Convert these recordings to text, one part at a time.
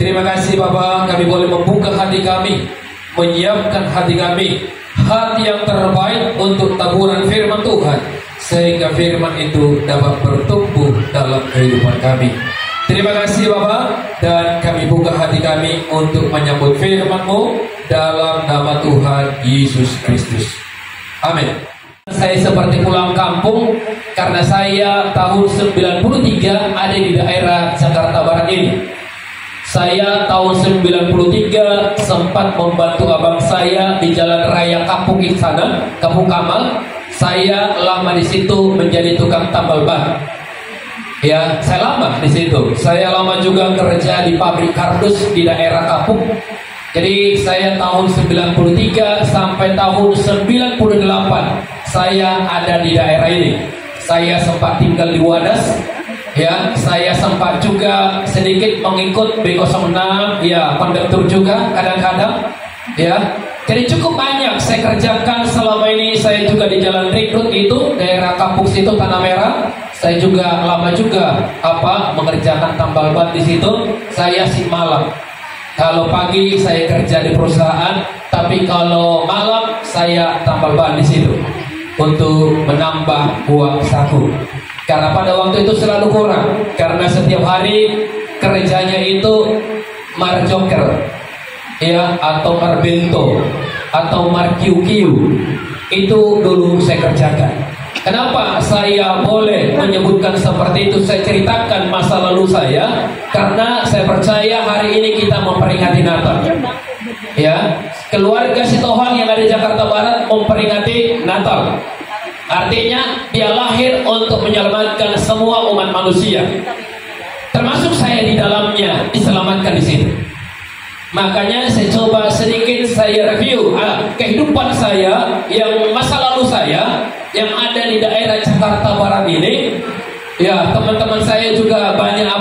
Terima kasih Bapak, kami boleh membuka hati kami, menyiapkan hati kami, hati yang terbaik untuk taburan firman Tuhan, sehingga firman itu dapat bertumbuh dalam kehidupan kami. Terima kasih Bapak, dan kami buka hati kami untuk menyambut firman-Mu dalam nama Tuhan Yesus Kristus. Amin. Saya seperti pulang kampung karena saya tahun 93 ada di daerah Jakarta Barat ini. Saya tahun 93 sempat membantu abang saya di Jalan Raya Kapuk di sana, Kapuk Kamal. Saya lama di situ menjadi tukang tambal ban. Ya, saya lama di situ. Saya lama juga kerja di pabrik kardus di daerah Kapuk. Jadi saya tahun 93 sampai tahun 98 saya ada di daerah ini. Saya sempat tinggal di Wadas. Ya, saya sempat juga sedikit mengikut B06, ya, kondektur juga kadang-kadang. Ya, jadi cukup banyak saya kerjakan selama ini. Saya juga di Jalan Rekrut itu, daerah Kapuk situ, Tanah Merah. Saya juga lama juga mengerjakan tambal ban di situ. Saya sih malam. Kalau pagi saya kerja di perusahaan, tapi kalau malam saya tambal ban di situ untuk menambah uang saku. Karena pada waktu itu selalu kurang, karena setiap hari kerjanya itu marjoker, ya, atau marbento, atau markiu-kiu. Itu dulu saya kerjakan. Kenapa saya boleh menyebutkan seperti itu? Saya ceritakan masa lalu saya, karena saya percaya hari ini kita memperingati Natal. Ya, keluarga Sitohang yang ada di Jakarta Barat memperingati Natal. Artinya dia lahir untuk menyelamatkan semua umat manusia, termasuk saya di dalamnya, diselamatkan di situ. Makanya saya coba sedikit saya review kehidupan saya, yang masa lalu saya yang ada di daerah Jakarta Barat ini. Ya, teman-teman saya juga banyak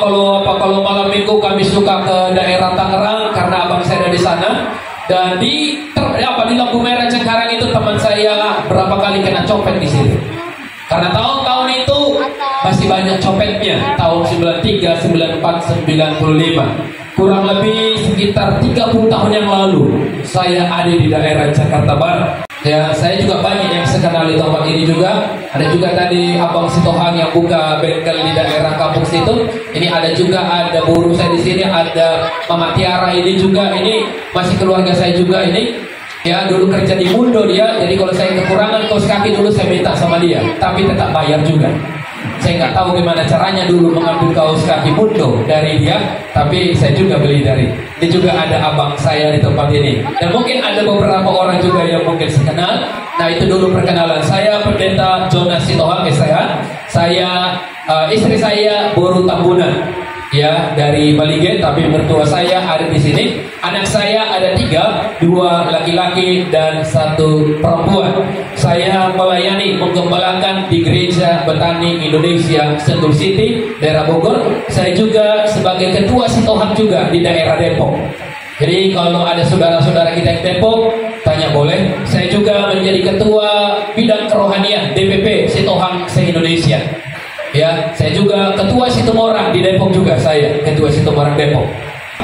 kalau malam minggu kami suka ke daerah Tangerang karena abang saya ada di sana. Dan di lampu merah Cikarang itu teman saya berapa kali kena copet di sini. Karena tahun-tahun itu masih banyak copetnya. Tahun 93, 94, 95. Kurang lebih sekitar 30 tahun yang lalu saya ada di daerah Jakarta Barat. Ya, saya juga banyak yang saya kenal di tempat ini juga. Ada juga tadi abang Sitohang yang buka bengkel di daerah Kapuk situ. Ini ada juga, ada burung saya di sini, ada Mama Tiara ini juga. Ini masih keluarga saya juga ini. Ya, dulu kerja di Mundo dia. Jadi kalau saya kekurangan kaos kaki dulu saya minta sama dia, tapi tetap bayar juga. Saya nggak tahu gimana caranya dulu mengambil kaos kaki Mundo dari dia, tapi saya juga beli dari. Ini juga ada abang saya di tempat ini. Dan mungkin ada beberapa orang juga yang mungkin saya kenal. Nah, itu dulu perkenalan. Saya Pendeta Jonas Sitohang, saya istri saya Boru Tambunan, ya, dari Balige, tapi mertua saya ada di sini. Anak saya ada 3, 2 laki-laki dan 1 perempuan. Saya melayani menggembalakan di Gereja Betani Indonesia Sentul City, daerah Bogor. Saya juga sebagai ketua Sitohang juga di daerah Depok. Jadi kalau ada saudara-saudara kita yang Depok, tanya boleh. Saya juga menjadi ketua bidang kerohanian DPP Sitohang se-Indonesia. Ya, saya juga ketua Situmorang di Depok juga, saya ketua Situmorang Depok.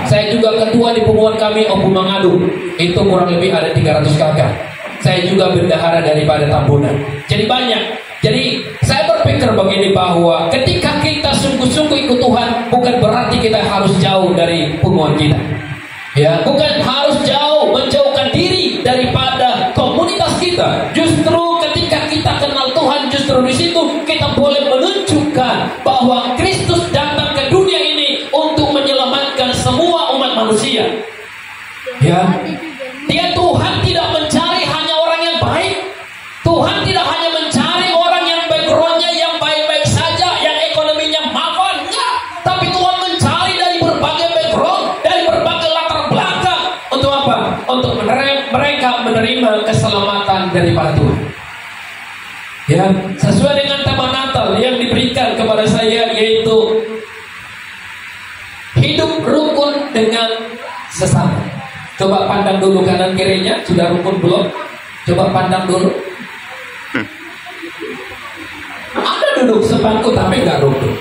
Saya juga ketua di Pumuan kami Opu Mangadu. Itu kurang lebih ada 300 kakak. Saya juga bendahara daripada Tambunan. Jadi banyak. Jadi saya berpikir begini, bahwa ketika kita sungguh-sungguh ikut Tuhan, bukan berarti kita harus jauh dari Pumuan kita. Ya, bukan harus jauh, menjauhkan diri daripada komunitas kita. Justru ketika kita kenal Tuhan, justru di situ kita boleh menunjukkan bahwa Kristus datang ke dunia ini untuk menyelamatkan semua umat manusia. Ya, dia Tuhan tidak mencari hanya orang yang baik. Tuhan tidak hanya mencari orang yang backgroundnya yang baik-baik saja, yang ekonominya mapan, ya. Tapi Tuhan mencari dari berbagai background, dari berbagai latar belakang. Untuk apa? Untuk mereka menerima keselamatan daripada Tuhan. Ya, sesuai dengan tema Natal yang diberikan kepada saya, yaitu hidup rukun dengan sesama. Coba pandang dulu kanan kirinya, sudah rukun belum? Coba pandang dulu. Ada duduk sebangku tapi nggak rukun.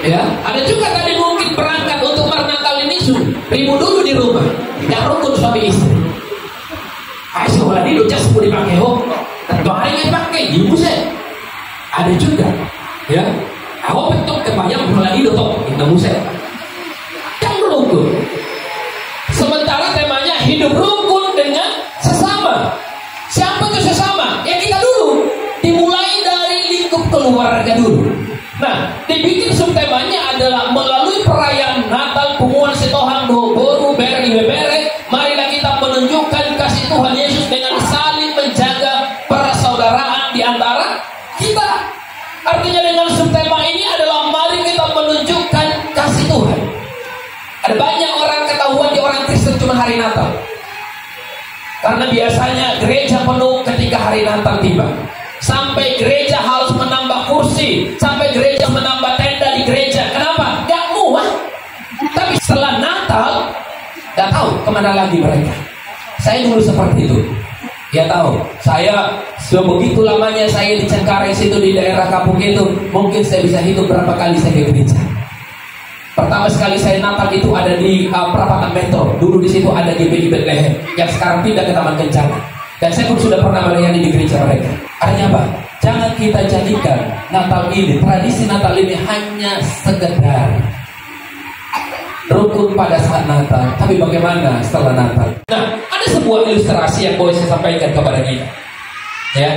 Ya, ada juga tadi mungkin berangkat untuk ribut dulu di rumah, nggak rukun suami istri. Sekolah ini udah sepuluh dipakai tentu hari nggak dipakai, ibu saya ada juga, ya. Aku betul kebanyakan sekolah ini tuh, ibu saya yang rukun. Sementara temanya hidup rukun dengan sesama. Siapa itu sesama? Ya kita dulu. Dimulai dari lingkup keluarga dulu. Nah, dibikin subtemanya adalah melalui perayaan Natal, Punguan Sitohang, Boru, Beri, Bebere, marilah kita menunjukkan kasih Tuhan Yesus dengan saling menjaga persaudaraan di antara kita. Artinya dengan subtema ini adalah mari kita menunjukkan kasih Tuhan. Ada banyak orang ketahuan di orang Kristen cuma hari Natal. Karena biasanya gereja penuh ketika hari Natal tiba. Sampai gereja harus menambah kursi, sampai gereja menambah tenda di gereja. Kenapa? Gak muat. Tapi setelah Natal, gak tahu kemana lagi mereka. Saya dulu seperti itu. Ya tahu, saya sebegitu lamanya saya di Cengkareng situ di daerah kampung itu, mungkin saya bisa hitung berapa kali saya ke gereja. Pertama sekali saya Natal itu ada di perapatan Metro. Dulu di situ ada GBI Bethlehem yang sekarang pindah ke Taman Kencana. Dan saya pun sudah pernah melayani di gereja mereka. Artinya apa? Jangan kita jadikan Natal ini, tradisi Natal ini hanya sekedar rukun pada saat Natal. Tapi bagaimana setelah Natal? Nah, ada sebuah ilustrasi yang boleh saya sampaikan kepada kita. Ya,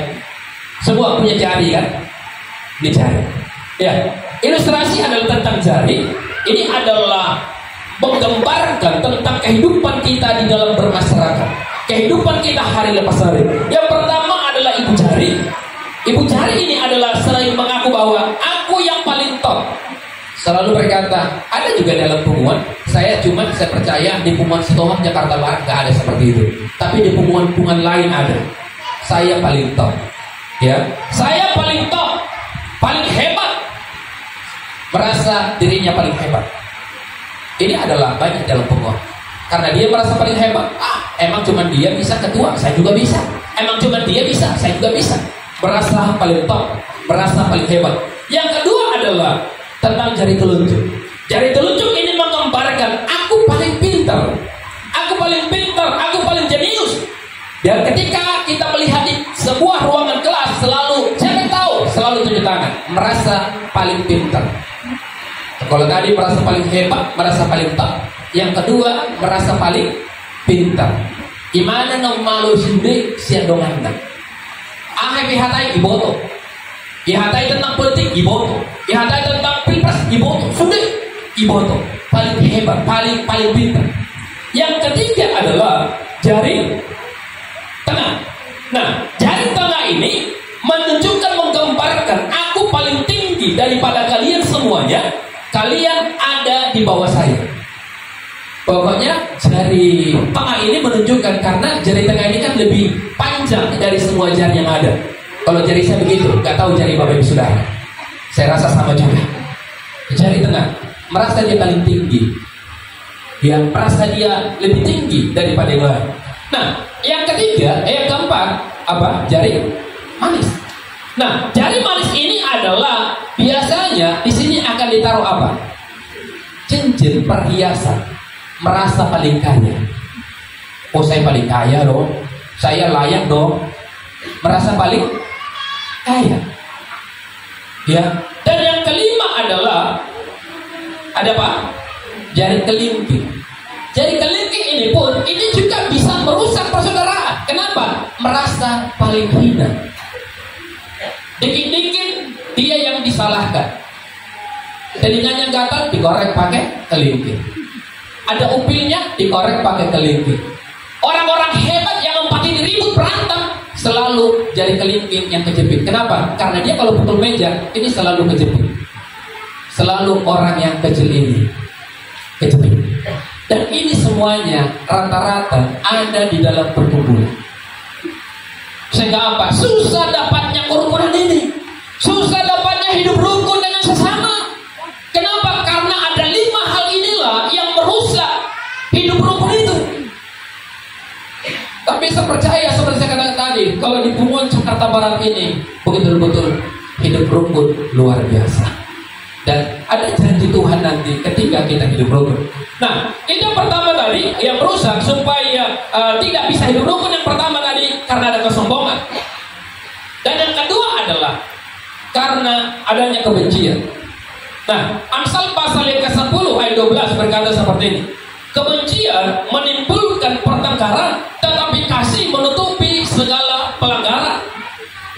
semua punya jari kan? Ini jari. Ya, ilustrasi adalah tentang jari. Ini adalah menggambarkan tentang kehidupan kita di dalam bermasyarakat. Kehidupan kita hari lepas hari. Yang pertama adalah ibu jari. Ibu jari ini adalah selain mengaku bahwa aku yang paling top. Selalu berkata, ada juga dalam punguan. Saya percaya di Punguan Sitohang Jakarta Barat gak ada seperti itu. Tapi di punguan-punguan lain ada. Saya paling top. Ya, saya paling top, paling hebat. Merasa dirinya paling hebat. Ini adalah banyak dalam punguan. Karena dia merasa paling hebat. Emang cuma dia bisa ketua, saya juga bisa. Emang cuma dia bisa, saya juga bisa. Merasa paling top, merasa paling hebat. Yang kedua adalah tentang jari telunjuk. Jari telunjuk ini menggambarkan aku paling pintar, aku paling pintar, aku paling jenius. Dan ketika kita melihat di sebuah ruangan kelas, selalu siapa tahu, selalu tunjuk tangan, merasa paling pintar. Kalau tadi merasa paling hebat, merasa paling top. Yang kedua, merasa paling pintar. Gimana nang malu sendiri siadongan. Ihatai iboto. Ihatai tentang politik iboto. Ihatai tentang pilpres iboto. Sudah iboto. Paling hebat, paling pintar. Yang ketiga adalah jari tengah. Nah, jari tengah ini menunjukkan, menggambarkan aku paling tinggi daripada kalian semuanya. Kalian ada di bawah saya. Pokoknya jari tengah ini menunjukkan, karena jari tengah ini kan lebih panjang dari semua jari yang ada. Kalau jari saya begitu, gak tahu jari Bapak Ibu Saudara. Saya rasa sama juga. Jari tengah merasa dia paling tinggi, yang merasa dia lebih tinggi daripada yang lain. Nah, yang ketiga, yang keempat apa? Jari manis. Nah, jari manis ini adalah biasanya di sini akan ditaruh apa? Cincin perhiasan. Merasa paling kaya. Oh, saya paling kaya dong. Saya layak dong. Merasa paling kaya. Ya. Dan yang kelima adalah ada apa? Jari kelingking. Jari kelingking ini pun ini juga bisa merusak persaudaraan. Kenapa? Merasa paling hina. Dikit-dikit dia yang disalahkan. Telinganya gatal, dikorek pakai kelingking. Ada upilnya, dikorek pakai kelingking. Orang-orang hebat yang empat ini ribut berantem, selalu jari kelingking yang kejepit. Kenapa? Karena dia kalau pukul meja, ini selalu kejepit. Selalu orang yang kecil ini kejepit. Dan ini semuanya rata-rata ada di dalam perkumpulan. Sehingga apa? Susah dapatnya kerukunan ini. Susah dapatnya hidup rukun dengan sesama. Kenapa? Karena ada 5 hal inilah yang merusak hidup rukun itu. Tapi saya percaya seperti saya katakan tadi, kalau di Punguan Jakarta Barat ini betul-betul hidup rukun luar biasa. Dan ada janji Tuhan nanti ketika kita hidup rukun. Nah, itu yang pertama tadi yang merusak supaya tidak bisa hidup rukun. Yang pertama tadi karena ada kesombongan. Dan yang kedua adalah karena adanya kebencian. Nah, Amsal pasal yang ke-10 ayat 12 berkata seperti ini. Kebencian menimbulkan pertengkaran, tetapi kasih menutupi segala pelanggaran.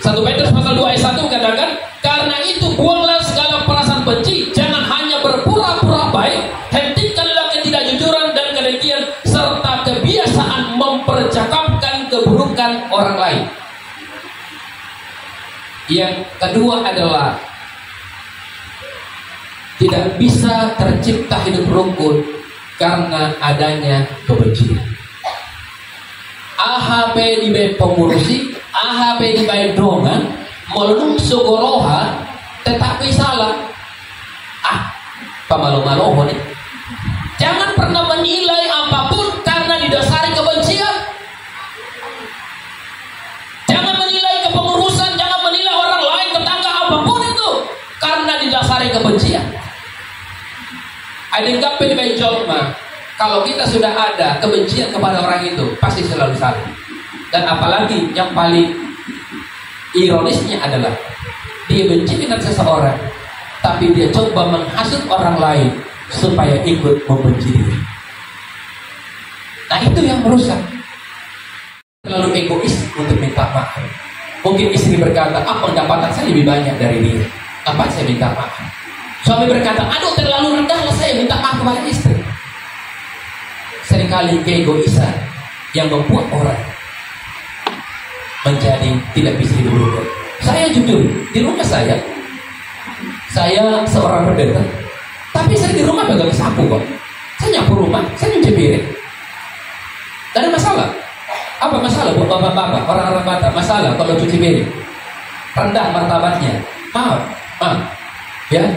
1 Petrus pasal 2 ayat 1 katakan, karena itu buanglah segala perasaan benci, jangan hanya berpura-pura baik, hentikanlah ketidakjujuran dan kedengkian serta kebiasaan mempercakapkan keburukan orang lain. Yang kedua adalah tidak bisa tercipta hidup rukun karena adanya kebencian. AHP di bawah pengurusi, AHP di bawah dongan, melunung sugoroha, tetapi salah. Pamalu-malu nih. Jangan pernah menilai apapun karena didasari kebencian. Jangan menilai kepengurusan, jangan menilai orang lain, tetangga apapun itu karena didasari kebencian. Ada di bawah kalau kita sudah ada kebencian kepada orang itu, pasti selalu salah. Dan apalagi yang paling ironisnya adalah dia benci dengan seseorang, tapi dia coba menghasut orang lain supaya ikut membenci dia. Nah, itu yang merusak. Terlalu egois untuk minta maaf. Mungkin istri berkata, pendapatan saya lebih banyak dari dia, apa saya minta maaf. Suami berkata, aduh terlalu rendah lah saya minta maaf kepada istri. Seringkali keegoisan yang membuat orang menjadi tidak bisa hidup rukun. Saya jujur, di rumah saya seorang pendeta, tapi saya di rumah pegang sapu kok. Saya nyapu rumah, saya nyuci piring. Tidak ada masalah. Apa masalah buat bapak-bapak, orang-orang Batak? Masalah kalau cuci piring, rendah martabatnya. Maaf, ya.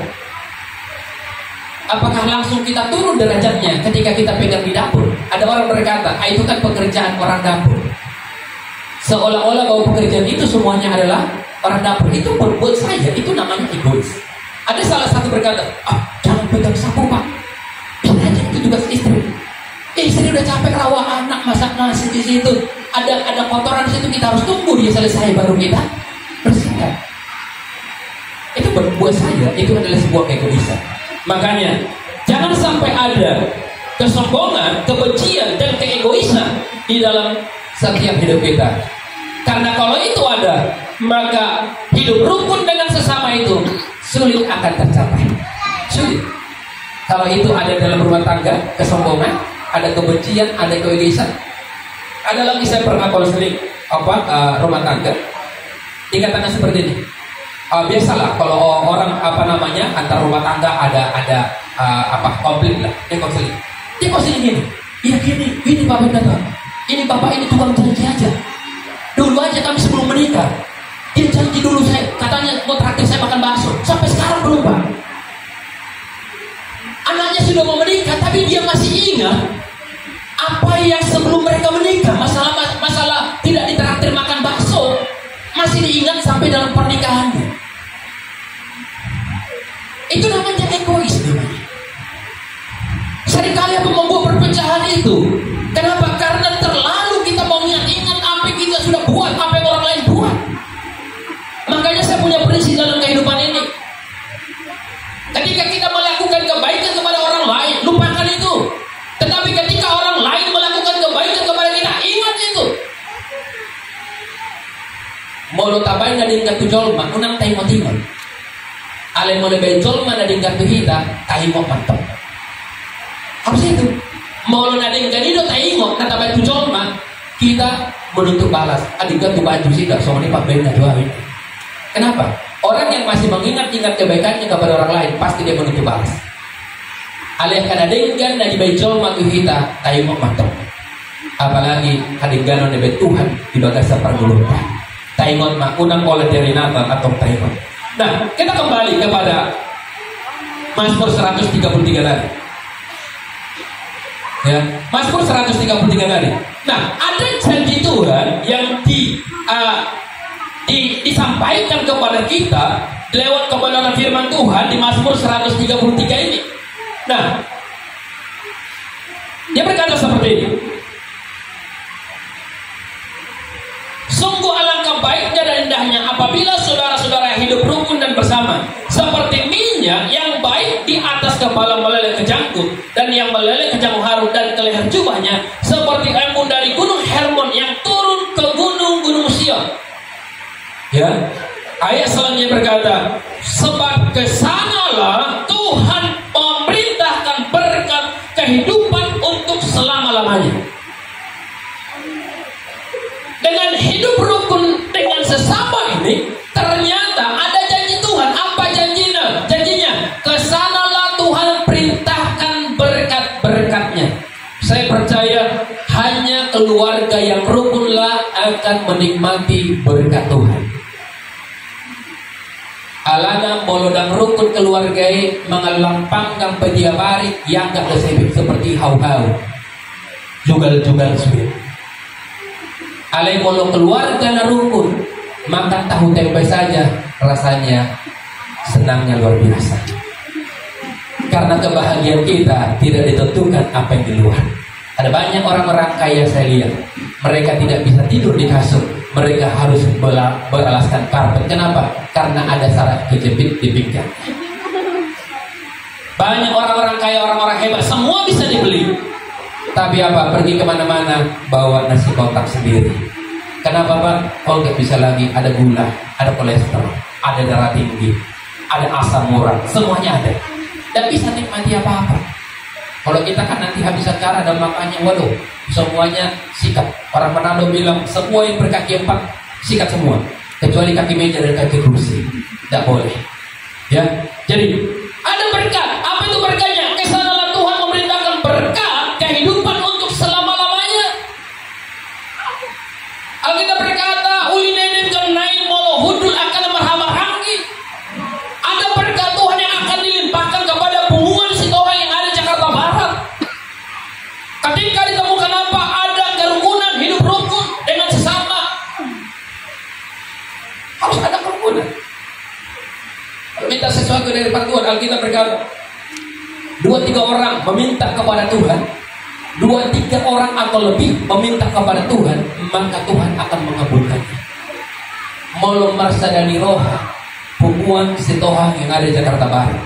Apakah langsung kita turun derajatnya ketika kita pegang di dapur? Ada orang berkata, itu kan pekerjaan orang dapur. Seolah-olah bahwa pekerjaan itu semuanya adalah orang dapur. Itu buat saya, itu namanya egois. Ada salah satu berkata, jangan pegang sapu pak, biar aja itu tugas istri. Istri udah capek rawat anak, masak nasi di situ, ada kotoran di situ, kita harus tunggu dia selesai baru kita bersihkan. Itu buat saya, itu adalah sebuah egoisan. Makanya jangan sampai ada kesombongan, kebencian, dan keegoisan di dalam setiap hidup kita. Karena kalau itu ada, maka hidup rukun dengan sesama itu sulit akan tercapai. Sulit. Kalau itu ada dalam rumah tangga, kesombongan, ada kebencian, ada keegoisan. Ada lagi saya pernah konseling rumah tangga. Dikatakan seperti ini. Biasalah kalau orang antar rumah tangga ada konflik lah, dia konseling gini, iya gini bapak kata, ini bapak ini tukang janji aja. Dulu aja kami sebelum menikah, dia janji dulu saya, katanya mau traktir saya makan bakso, sampai sekarang belum pak. Anaknya sudah mau menikah, tapi dia masih ingat apa yang sebelum mereka menikah, masalah tidak ditraktir makan bakso, masih diingat sampai dalam pernikahannya. Itu namanya egois namanya. Seringkali apa membuat perpecahan itu? Kenapa? Karena terlalu kita mau ingat apa yang kita sudah buat, apa yang orang lain buat. Makanya saya punya prinsip dalam kehidupan ini. Ketika kita melakukan kebaikan kepada orang lain, lupakan itu. Tetapi ketika orang lain melakukan kebaikan kepada kita, ingat itu. Mau lo tabain na din katujol ma, unang tayo mo tingon. Alay mo na bejol ma na din katuhita, tayo mo mantap. Apa sih itu? Mau lo na din ganito tayo mo, natabay tujol ma, kita menuntut balas. Adikan tu baju sih, gak soalnya pabrik na jualin. Kenapa? Orang yang masih mengingat-ingat kebaikannya kepada orang lain, pasti dia menuntut balas. Alay kanadenggan na di bejol ma tuhita, tayo mo mantap. Apalagi kadengganon na Tuhan di bagasa pergulutan. Taingon mah unang oleh dari nata atau taingon. Nah, kita kembali kepada Mazmur 133 tadi. Ya, Mazmur 133 tadi. Nah, ada janji Tuhan yang disampaikan kepada kita lewat kebenaran firman Tuhan di Mazmur 133 ini. Nah, dia berkata seperti ini. Sungguh alangkah baiknya dan indahnya apabila saudara-saudara hidup rukun dan bersama, seperti minyak yang baik di atas kepala meleleh ke jangkut, dan yang meleleh ke jangkut Harun dan ke leher jubahnya, seperti embun dari gunung Hermon yang turun ke gunung-gunung Sion. Ya, ayat selanjutnya berkata, sebab kesanalah Tuhan memerintahkan berkat kehidupan untuk selama-lamanya. Dengan hidup rukun dengan sesama ini, ternyata ada janji Tuhan. Apa janjinya? Janjinya, kesanalah Tuhan perintahkan berkat-berkatnya. Saya percaya hanya keluarga yang rukunlah akan menikmati berkat Tuhan. Alana bolodang rukun keluargai mengelampangkan pediabari yang gak kesebut seperti hau-hau, jugal-jugal sulit. Alai kalau keluarga na rukun, makan tahu tempe saja rasanya senangnya luar biasa. Karena kebahagiaan kita tidak ditentukan apa yang di luar. Ada banyak orang-orang kaya saya lihat, mereka tidak bisa tidur di kasur, mereka harus beralaskan karpet. Kenapa? Karena ada saraf kejepit di pinggang. Banyak orang-orang kaya, orang-orang hebat, semua bisa dibeli. Tapi apa? Pergi kemana-mana bawa nasi kotak sendiri. Kenapa Pak? Oh, nggak bisa lagi. Ada gula, ada kolesterol, ada darah tinggi, ada asam urat, semuanya ada. Dan bisa nikmati apa-apa. Kalau kita kan nanti habis acara dan makannya, waduh, semuanya sikat. Orang Manado bilang semua yang berkaki empat sikat semua, kecuali kaki meja dan kaki kursi. Tidak boleh. Ya, jadi ada berkat. Apa itu berkatnya? Kesanalah Tuhan memerintahkan berkat kehidupan untuk selama-lamanya. Alkitab berkata, ulinenen kenai molo hudul akan merhamah-hamgi. Ada berkat Tuhan yang akan dilimpahkan kepada pengumuman Sitohang yang ada di Jakarta Barat. Ketika ditemukan apa? Ada kerukunan, hidup rukun dengan sesama. Harus ada kerukunan. Kalau minta sesuatu dari Tuhan, Alkitab berkata, 2-3 orang meminta kepada Tuhan, 2-3 orang atau lebih meminta kepada Tuhan, maka Tuhan akan mengabulkannya. Molo marsadani roha, hubungan Sitohang yang ada di Jakarta Barat,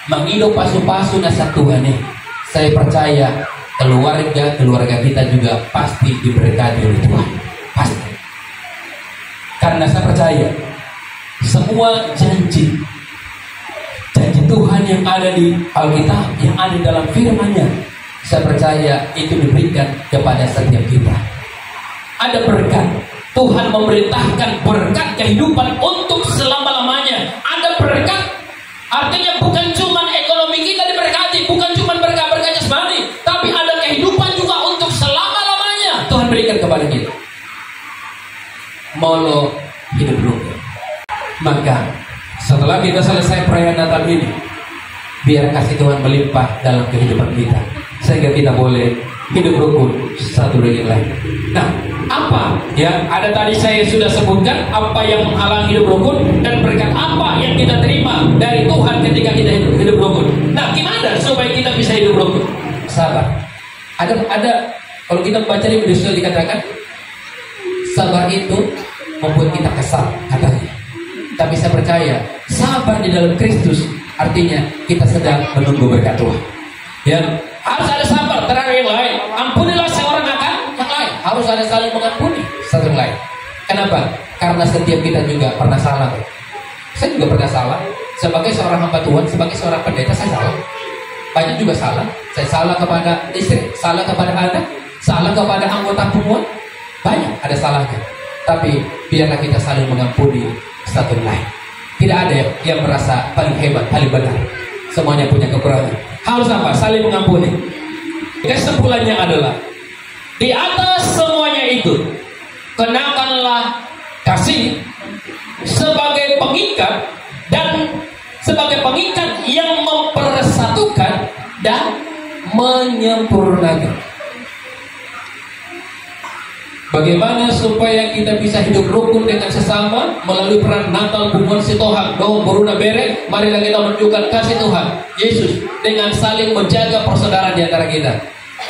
mengido pasu-pasu nasa Tuhan nih. Saya percaya keluarga kita juga pasti diberkati oleh Tuhan, pasti. Karena saya percaya semua janji Tuhan yang ada di Alkitab, yang ada dalam firman-Nya, saya percaya itu diberikan kepada setiap kita. Ada berkat. Tuhan memerintahkan berkat kehidupan untuk selama-lamanya. Ada berkat, artinya bukan cuma ekonomi kita diberkati, bukan cuma berkat-berkat jasmani, tapi ada kehidupan juga untuk selama-lamanya Tuhan berikan kepada kita. Molo hidup rukun. Maka setelah kita selesai perayaan Natal ini, biar kasih Tuhan melimpah dalam kehidupan kita, sehingga kita boleh hidup rukun satu dengan lain. Nah, apa ya? Ada tadi saya sudah sebutkan apa yang menghalangi hidup rukun dan berkat apa yang kita terima dari Tuhan ketika kita hidup rukun. Nah, gimana supaya kita bisa hidup rukun? Sabar. Ada kalau kita baca di media sosial dikatakan sabar itu membuat kita kesal katanya. Tapi saya percaya sabar di dalam Kristus artinya kita sedang menunggu berkat Tuhan. Ya, harus ada sabar terhadap yang lain. Ampunilah seorang akan yang lain. Harus ada saling mengampuni satu yang lain. Kenapa? Karena setiap kita juga pernah salah. Saya juga pernah salah. Sebagai seorang hamba Tuhan, sebagai seorang pendeta saya salah. Banyak juga salah. Saya salah kepada istri, salah kepada anak, salah kepada anggota pengumuman. Banyak ada salahnya. Tapi biarlah kita saling mengampuni satu lain. Tidak ada yang merasa paling hebat, paling benar. Semuanya punya kekurangan. Harus apa? Saling mengampuni. Kesimpulannya adalah di atas semuanya itu kenakanlah kasih sebagai pengikat, dan sebagai pengikat yang mempersatukan dan menyempurnakan. Bagaimana supaya kita bisa hidup rukun dengan sesama melalui peran Natal Punguan Sitohang Doh Boruna Bere. Marilah kita menunjukkan kasih Tuhan Yesus dengan saling menjaga persaudaraan di antara kita.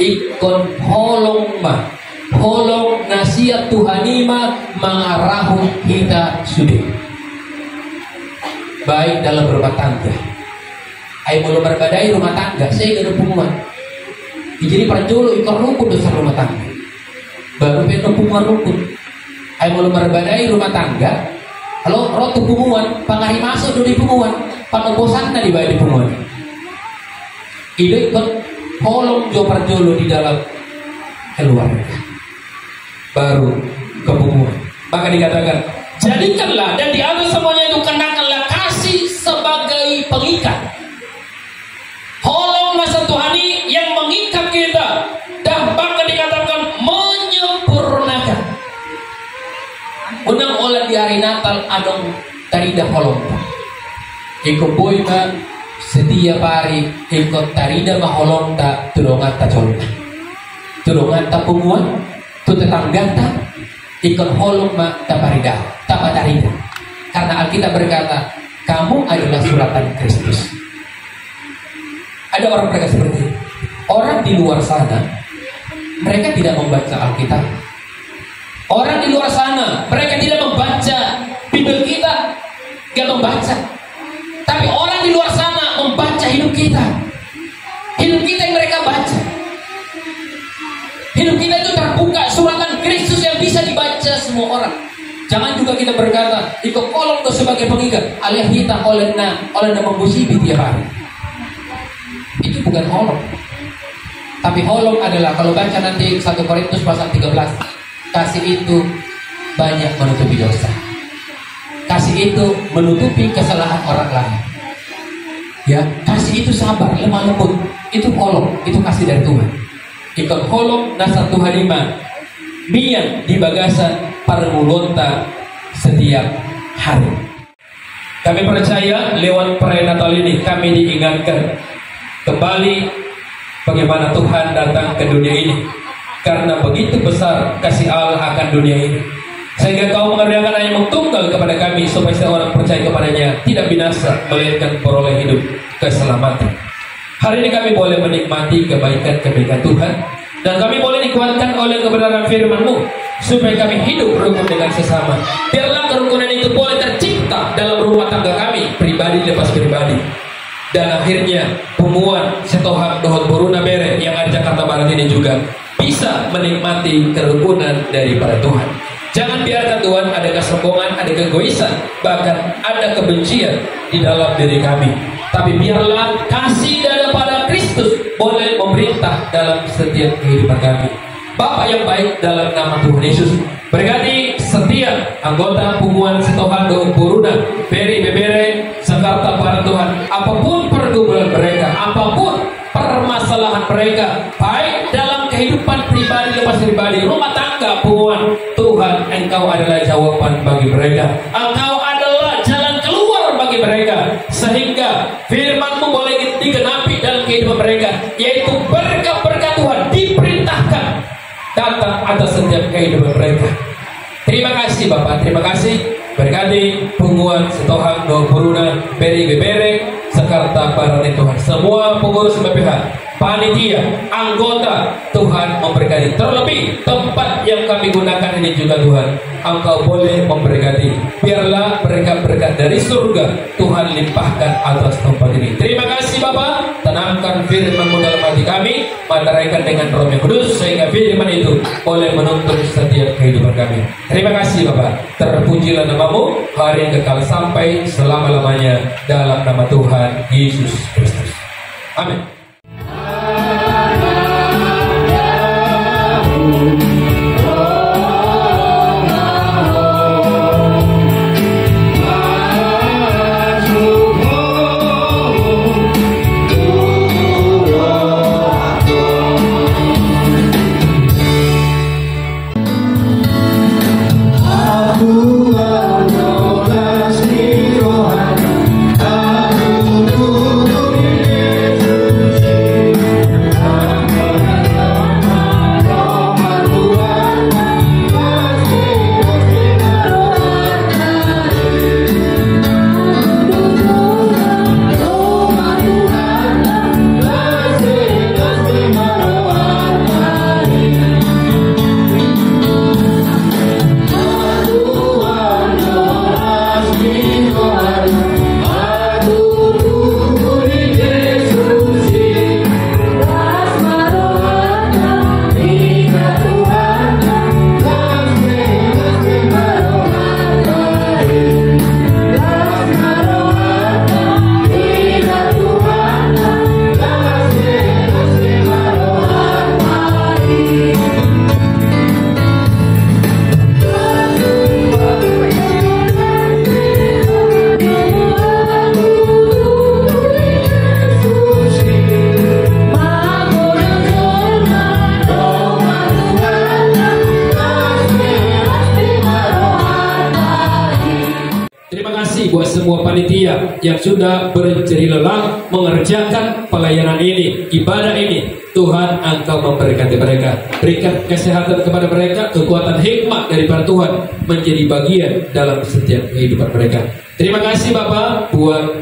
Ikon holong ma, holong nasihat Tuhanima mengarahu kita sudah. Baik dalam rumah tangga. Ayo mulu berbadai rumah tangga, saya gak ada punguan. Jadi perjolo ikon rukun dosa rumah tangga. Baru penuh punguan rukun. Ayo mulu berbadai rumah tangga. Kalau rotu punguan, pangari masuk dulu di punguan. Panobosan tadi baik di punguan. Itu ikon holong jo perjolo di dalam keluarga. Baru ke punguan. Maka dikatakan, jadikanlah dan diambil semuanya itu kenakanlah kasih sebagai pengikat. Holong masa Tuhani yang mengikat kita dan bahkan dikatakan menyempurnakan. Unang oleh di hari Natal adong tarida holong. Iko boy ma setiap hari ikut tarida maholong ta tulungan ta colna. Tulungan ta punguan, tu tetangga ta ikut holong ma ta parida, ta tarida. Karena Alkitab berkata, kamu adalah suratan Kristus. Ada orang mereka seperti itu. Orang di luar sana mereka tidak membaca Alkitab. Orang di luar sana mereka tidak membaca Bible kita, tidak membaca. Tapi orang di luar sana membaca hidup kita. Hidup kita yang mereka baca. Hidup kita itu terbuka, suratan Kristus yang bisa dibaca semua orang. Jangan juga kita berkata, ikut kolong tuh sebagai pengikat, alias kita oleh membusibi tiap hari. Itu bukan holong. Tapi holong adalah kalau baca nanti 1 Korintus pasal 13, kasih itu banyak menutupi dosa. Kasih itu menutupi kesalahan orang lain. Ya, kasih itu sabar, lemah lembut. Itu holong, itu kasih dari Tuhan. Ikut holong nasa Tuhanima mian di bagasan parmulonta setiap hari. Kami percaya lewat perayaan Natal ini kami diingatkan kembali bagaimana Tuhan datang ke dunia ini. Karena begitu besar kasih Allah akan dunia ini, sehingga kau mengerjakan yang tunggal kepada kami, supaya setiap orang percaya kepadanya tidak binasa, melainkan beroleh hidup keselamatan. Hari ini kami boleh menikmati kebaikan-kebaikan Tuhan, dan kami boleh dikuatkan oleh kebenaran firman-Mu, supaya kami hidup rukun dengan sesama. Biarlah kerukunan itu boleh tercipta dalam rumah tangga kami, pribadi lepas pribadi. Dan akhirnya Punguan Sitohang Dohot Boruna Bere yang ada Jakarta Barat ini juga bisa menikmati kerukunan daripada Tuhan. Jangan biarkan Tuhan ada kesombongan, ada keegoisan, bahkan ada kebencian di dalam diri kami. Tapi biarlah kasih daripada Kristus boleh memerintah dalam setiap kehidupan kami. Bapa yang baik, dalam nama Tuhan Yesus, berkati setiap anggota Punguan Sitohang Dohot Boruna Bere Jakarta Barat Tuhan. Apapun pergumulan mereka, apapun permasalahan mereka, baik dalam kehidupan pribadi lepas pribadi, rumah tangga, Punguan, Tuhan, Engkau adalah jawaban bagi mereka. Engkau adalah jalan keluar bagi mereka, sehingga firman-Mu boleh digenapi dalam kehidupan mereka, yaitu berkat-berkat Tuhan diperintahkan datang atas setiap kehidupan mereka. Terima kasih Bapak, terima kasih. Berkati Punguan Sitohang Dohot Boruna Bere Jakarta Barat Tuhan. Semua pengurus BPH, panitia, anggota, Tuhan memberkati. Terlebih tempat yang kami gunakan ini juga Tuhan, Engkau boleh memberkati. Biarlah berkat-berkat dari surga Tuhan limpahkan atas tempat ini. Terima kasih Bapak. Tanamkan firman-Mu dalam hati kami, materaikan dengan Roh yang Kudus, sehingga firman itu boleh menuntun setiap kehidupan kami. Terima kasih Bapak. Terpujilah nama-Mu hari yang kekal sampai selama-lamanya, dalam nama Tuhan Yesus Kristus. Amin. Aku gereja yang sudah berjeri lelah mengerjakan pelayanan ini, ibadah ini. Tuhan, Engkau memberkati mereka. Berikan kesehatan kepada mereka, kekuatan hikmat daripada Tuhan menjadi bagian dalam setiap kehidupan mereka. Terima kasih Bapak buat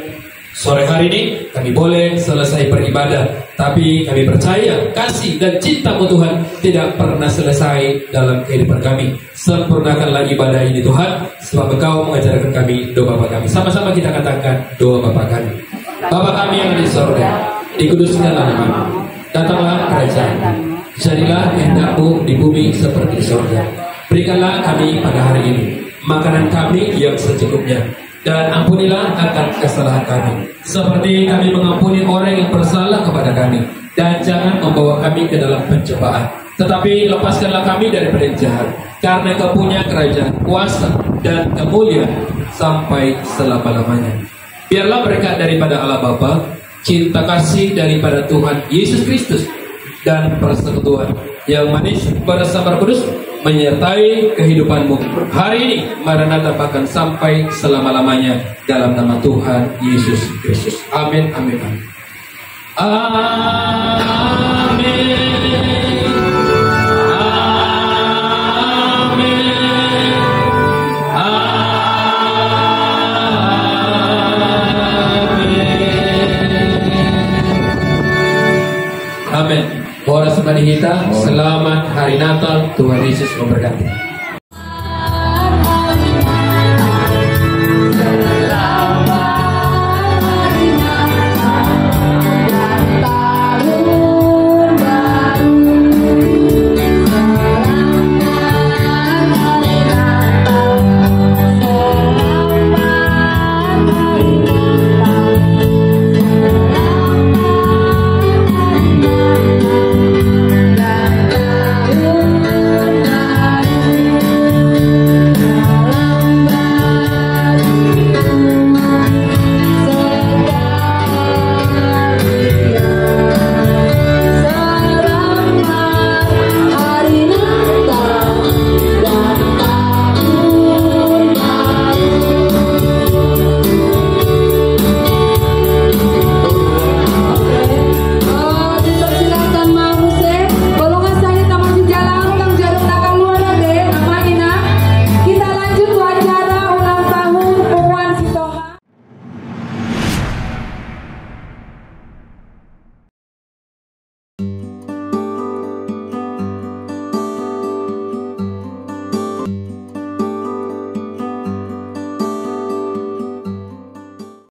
sore hari ini kami boleh selesai beribadah, tapi kami percaya kasih dan cinta-Mu Tuhan tidak pernah selesai dalam kehidupan kami. Sempurnakanlah ibadah ini Tuhan, sebab Engkau mengajarkan kami doa Bapa kami. Sama-sama kita katakan doa Bapa kami. Bapa kami yang di sorga, dikuduskanlah namamu. Datanglah kerajaan-Mu, jadilah kehendak-Mu di bumi seperti di sorga. Berikanlah kami pada hari ini makanan kami yang secukupnya, dan ampunilah akan kesalahan kami, seperti kami mengampuni orang yang bersalah kepada kami. Dan jangan membawa kami ke dalam pencobaan, tetapi lepaskanlah kami daripada yang jahat. Karena Engkau punya kerajaan, kuasa, dan kemuliaan sampai selama-lamanya. Biarlah berkat daripada Allah Bapa, cinta kasih daripada Tuhan Yesus Kristus, dan persekutuan yang manis bersama Roh Kudus menyertai kehidupanmu hari ini, Maranatha, bahkan sampai selama-lamanya, dalam nama Tuhan Yesus Kristus. Amin, amin, amin. Amin. Amin. Para sembah kita, selamat hari Natal, Tuhan Yesus memberkati.